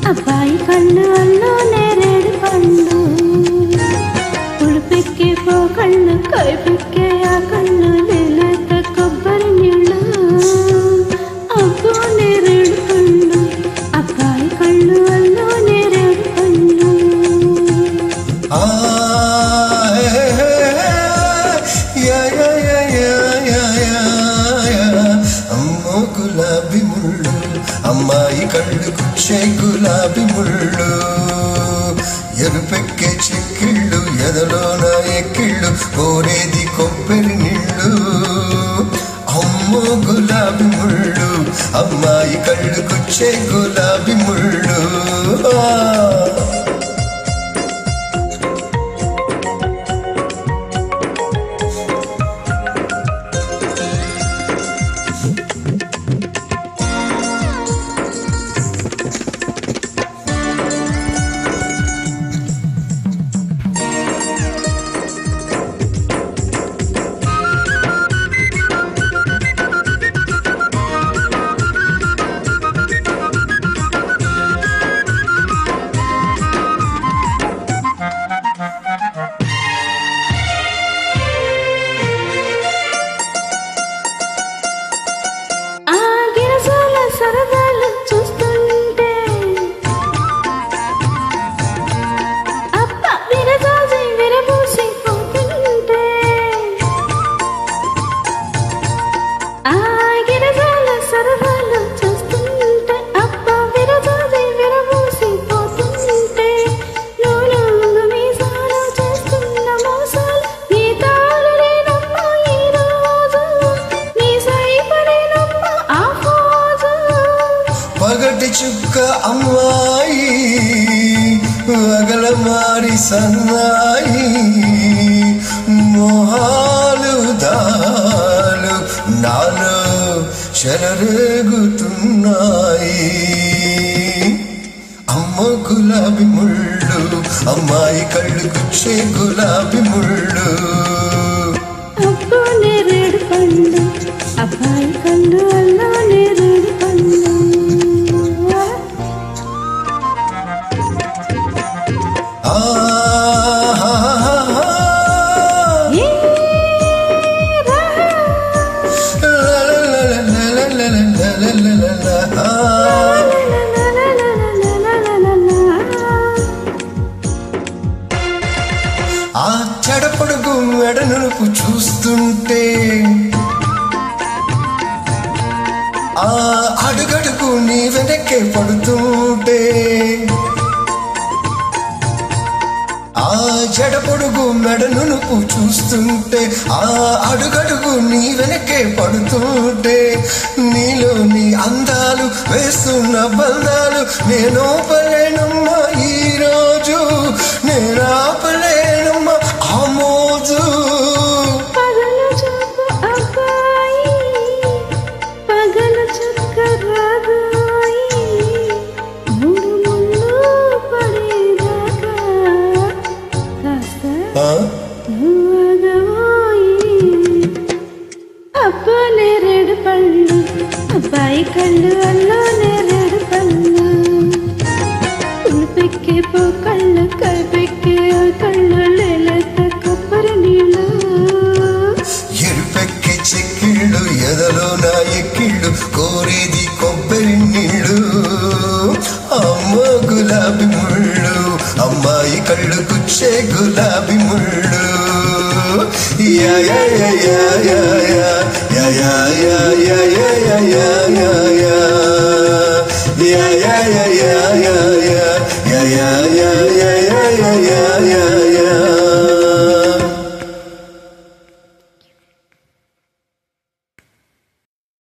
అబ్బాయి కళ్ళు అల్లో నేరేడు పండు పులిపెక్కే పో కళ్ళు కైపెక్కే ఆ కళ్ళు లేలేత కొబ్బరి నీళ్ళు అబ్బో నేరేడు పండు అబ్బాయి కళ్ళు అల్లో నేరేడు పండు అమ్మో గులాబీ ముళ్ళు అమ్మాయి కళ్ళు గుచ్చే గులాబీ ముళ్ళు ఎరుపెక్కే చెక్కిళ్ళు ఎదలోన ఎక్కిళ్ళు కోరేది కొబ్బరి నీళ్ళు అమ్మో గులాబీ ముళ్ళు అమ్మాయి కళ్ళు గుచ్చే గులాబీ ముళ్ళు సరదాలు చూస్తుంటే అప్ప విరజాజి విరబూసి పోతుంటే ఆ గిరజాల సరదాలు చూస్తుంటే అప్ప విరజాజి విరబూసి పోతుంటే నూనె మీసాలు చేస్తున్న మోసాలు గీతాలు లేనమ్మ ఈ రోజు నీ సైపడేనమ్మ ఆ పగటి చుక్క అమ్మాయి వగలమారి సన్నాయి మోహాలు దాలు నాలో చెలరేగుతున్నాయి అమ్మ గులాబీ ముళ్ళు అమ్మాయి కళ్ళు గుచ్చే గులాబీ ముళ్ళు అబ్బో నేరేడు పండు అబ్బాయి కళ్ళు అల్లో నేరేడు పండు ఆ చెడపడుగు మెడనుపు చూస్తుంటే ఆ అడుగడుగు నీ వెనక్కే పడుతుంటే ఆ జడపొడుగు మెడనుపు చూస్తుంటే ఆ అడుగడుగు నీ వెనకే పడుతుంటే నీలో నీ అందాలు వేస్తున్న బంధాలు నేనోపలేనమ్మా ఈరోజు నేనాపలేనమ్మా ఆ మోజు పగలు చూపు అబ్బాయి పగలు చుక్క రాగాయి మూడు ముళ్ళు పడేదాకా కాస్త అబ్బో నేరేడు పళ్ళు అబ్బాయి కళ్ళు అల్లో నేరేడు పళ్ళు పులిపెక్కే పో కళ్ళు కైపెక్కే ఆ కళ్ళు లేలేత కొబ్బరి నీళ్ళు ఎరుపెక్కే చెక్కిళ్ళు ఎదలో నా ఎక్కిళ్ళు కోరేది కొబ్బరి నీళ్ళు అమ్మ గులాబీ ముళ్ళు అమ్మాయి కళ్ళు గుచ్చే గులాబీ ముళ్ళు yeah yeah yeah yeah yeah yeah yeah yeah yeah yeah yeah yeah